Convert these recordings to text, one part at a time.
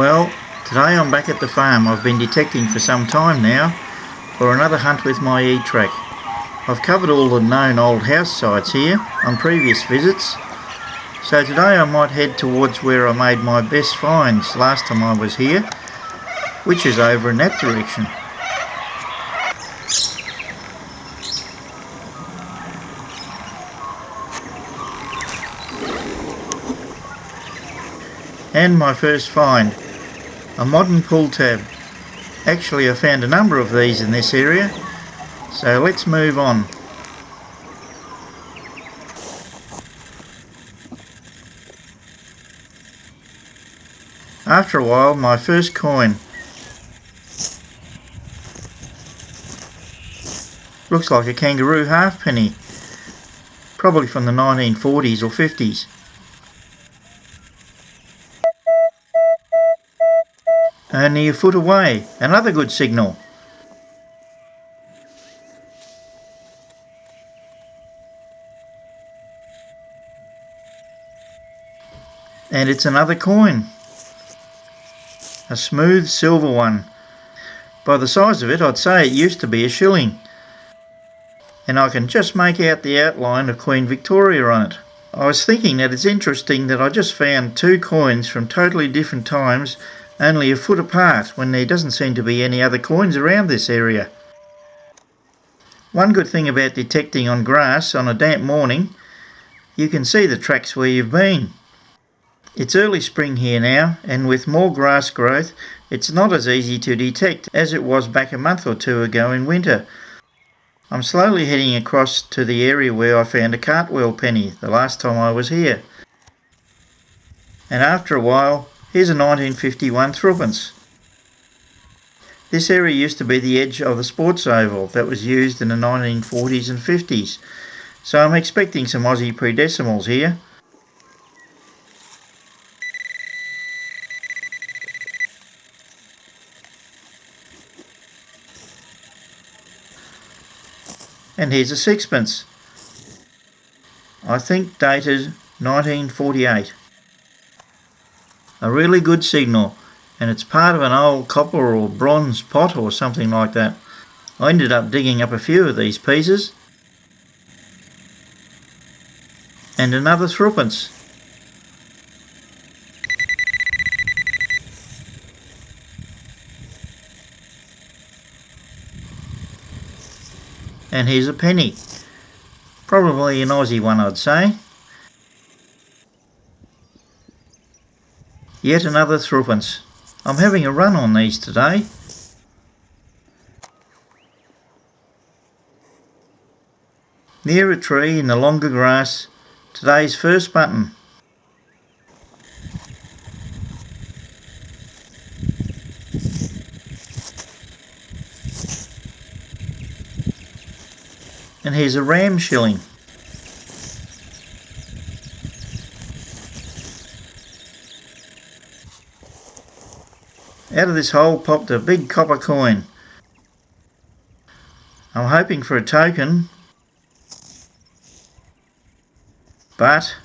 Well, today I'm back at the farm I've been detecting for some time now for another hunt with my E-Trac. I've covered all the known old house sites here on previous visits, so today I might head towards where I made my best finds last time I was here, which is over in that direction. And my first find, a modern pull tab. Actually, I found a number of these in this area, so let's move on. After a while, my first coin. Looks like a kangaroo halfpenny, probably from the 1940s or 50s. Only a foot away, another good signal. And it's another coin. A smooth silver one. By the size of it, I'd say it used to be a shilling. And I can just make out the outline of Queen Victoria on it. I was thinking that it's interesting that I just found two coins from totally different times, only a foot apart, when there doesn't seem to be any other coins around this area. One good thing about detecting on grass on a damp morning, you can see the tracks where you've been. It's early spring here now, and with more grass growth, it's not as easy to detect as it was back a month or two ago in winter. I'm slowly heading across to the area where I found a cartwheel penny the last time I was here. And after a while, here's a 1951 threepence. This area used to be the edge of the sports oval that was used in the 1940s and 50s, so I'm expecting some Aussie pre-decimals here. And here's a sixpence, I think dated 1948. A really good signal, and it's part of an old copper or bronze pot or something like that. I ended up digging up a few of these pieces. And another threepence. And here's a penny. Probably an Aussie one, I'd say. Yet another threepence. I'm having a run on these today. Near a tree in the longer grass, today's first button. And here's a ram shilling. Out of this hole popped a big copper coin. I'm hoping for a token, but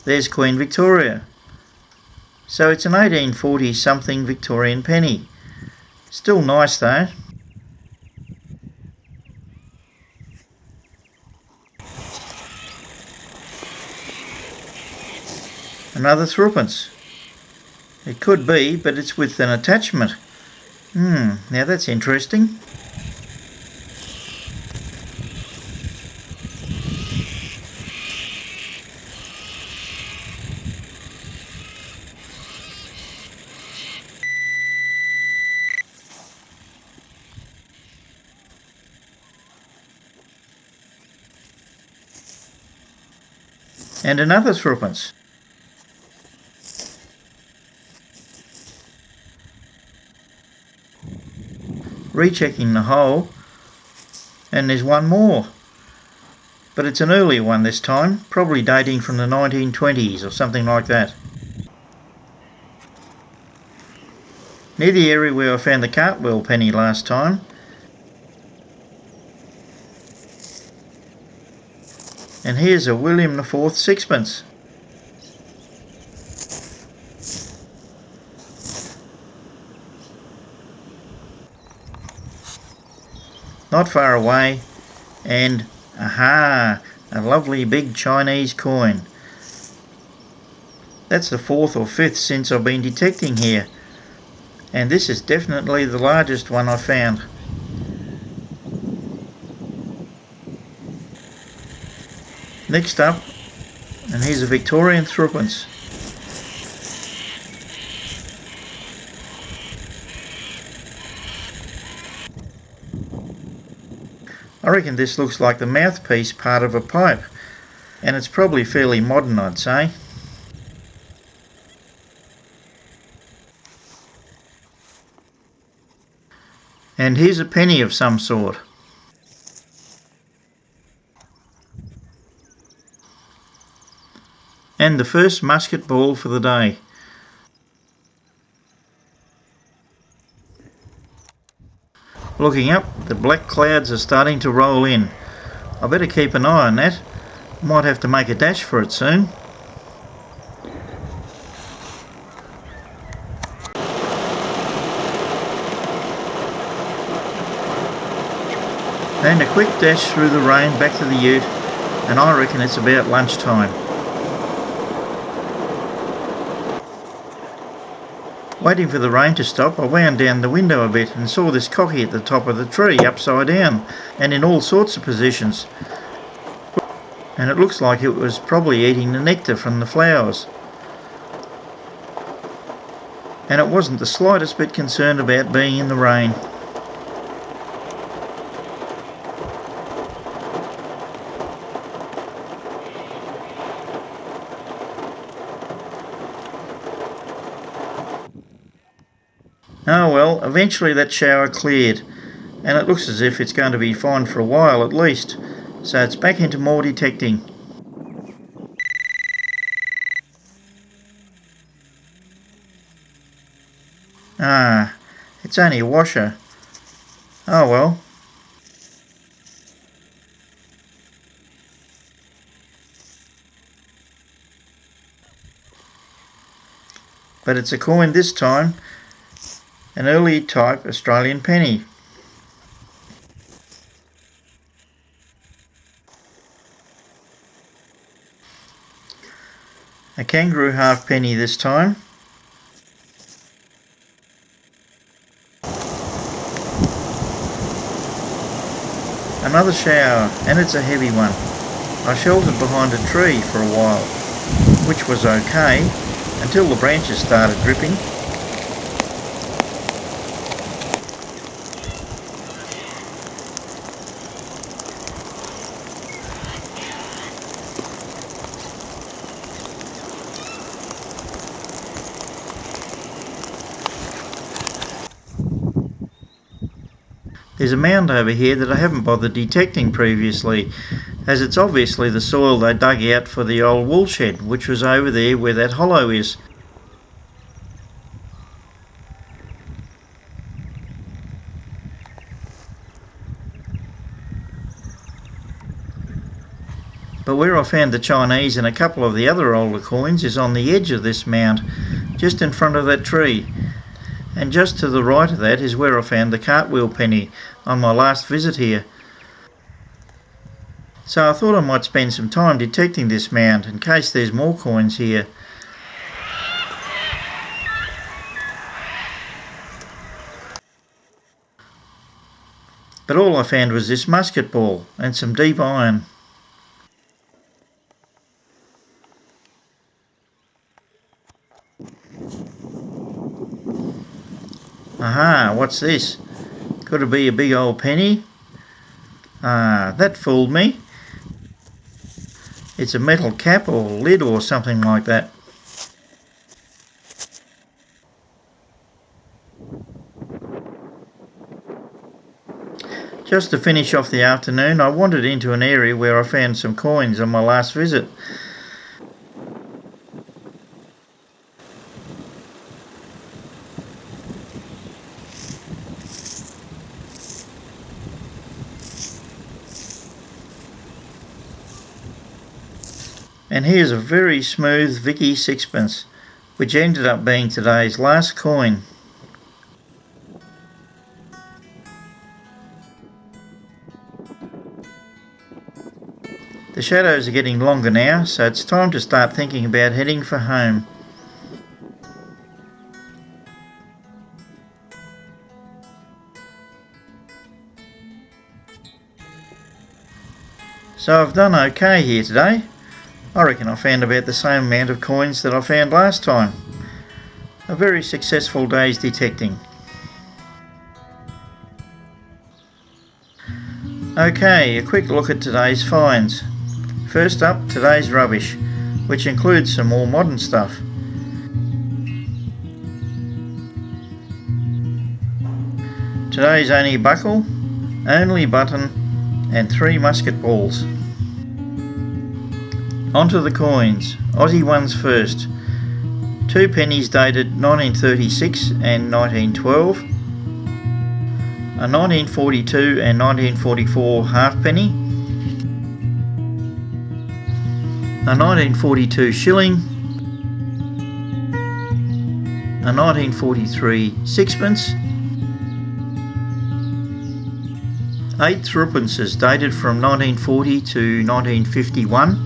there's Queen Victoria. So it's an 1840 something Victorian penny. Still nice though. Another threepence. It could be, but it's with an attachment. Now that's interesting. And another threepence. Rechecking the hole, and there's one more, but it's an earlier one this time, probably dating from the 1920s or something like that. Near the area where I found the cartwheel penny last time. And here's a William IV sixpence. Not far away, and aha, a lovely big Chinese coin. That's the fourth or fifth since I've been detecting here, and this is definitely the largest one I've found. Next up, and here's a Victorian threepence. I reckon this looks like the mouthpiece part of a pipe, and it's probably fairly modern, I'd say. And here's a penny of some sort. And the first musket ball for the day. Looking up, the black clouds are starting to roll in. I better keep an eye on that. Might have to make a dash for it soon. And a quick dash through the rain back to the ute, and I reckon it's about lunchtime. Waiting for the rain to stop, I wound down the window a bit and saw this cocky at the top of the tree, upside down, and in all sorts of positions. And it looks like it was probably eating the nectar from the flowers. And it wasn't the slightest bit concerned about being in the rain. Oh well, eventually that shower cleared, and it looks as if it's going to be fine for a while at least, so it's back into more detecting. Ah, it's only a washer. Oh well. But it's a coin this time, an early type Australian penny. A kangaroo halfpenny this time. Another shower, and it's a heavy one. I sheltered behind a tree for a while, which was okay, until the branches started dripping. There's a mound over here that I haven't bothered detecting previously, as it's obviously the soil they dug out for the old wool shed, which was over there where that hollow is. But where I found the Chinese and a couple of the other older coins is on the edge of this mound, just in front of that tree. And just to the right of that is where I found the cartwheel penny on my last visit here. So I thought I might spend some time detecting this mound in case there's more coins here. But all I found was this musket ball and some deep iron. Aha, what's this? Could it be a big old penny? Ah, that fooled me. It's a metal cap or lid or something like that. Just to finish off the afternoon, I wandered into an area where I found some coins on my last visit. And here's a very smooth Vicky sixpence, which ended up being today's last coin. The shadows are getting longer now, so it's time to start thinking about heading for home. So I've done okay here today. I reckon I found about the same amount of coins that I found last time. A very successful day's detecting. Okay, a quick look at today's finds. First up, today's rubbish, which includes some more modern stuff. Today's only buckle, only button, and 3 musket balls. Onto the coins. Aussie ones first. 2 pennies dated 1936 and 1912. A 1942 and 1944 halfpenny. A 1942 shilling. A 1943 sixpence. 8 threepences dated from 1940 to 1951.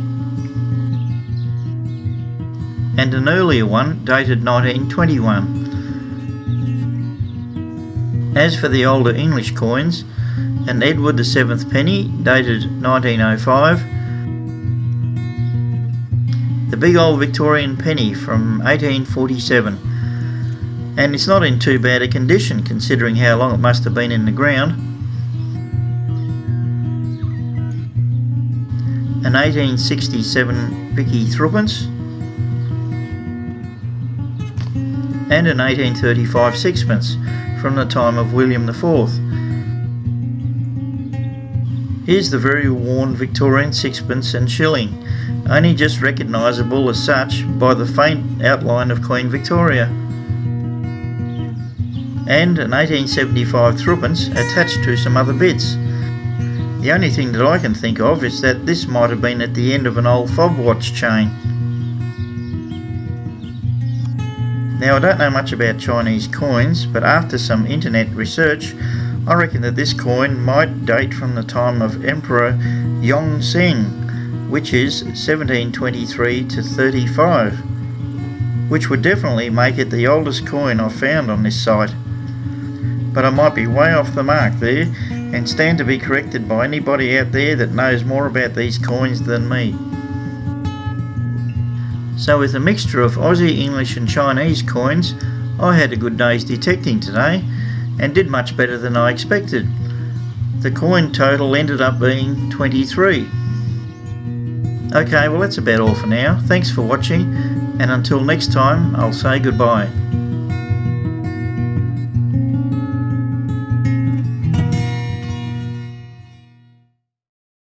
And an earlier one dated 1921. As for the older English coins, an Edward VII penny dated 1905, the big old Victorian penny from 1847, and it's not in too bad a condition considering how long it must have been in the ground. An 1867 Vicky threepence, and an 1835 sixpence from the time of William IV. Here's the very worn Victorian sixpence and shilling, only just recognisable as such by the faint outline of Queen Victoria. And an 1875 threepence attached to some other bits. The only thing that I can think of is that this might have been at the end of an old fob watch chain. Now I don't know much about Chinese coins, but after some internet research, I reckon that this coin might date from the time of Emperor Yongzheng, which is 1723 to 35, which would definitely make it the oldest coin I've found on this site. But I might be way off the mark there, and stand to be corrected by anybody out there that knows more about these coins than me. So with a mixture of Aussie, English and Chinese coins, I had a good day's detecting today and did much better than I expected. The coin total ended up being 23. Okay, well that's about all for now. Thanks for watching, and until next time I'll say goodbye.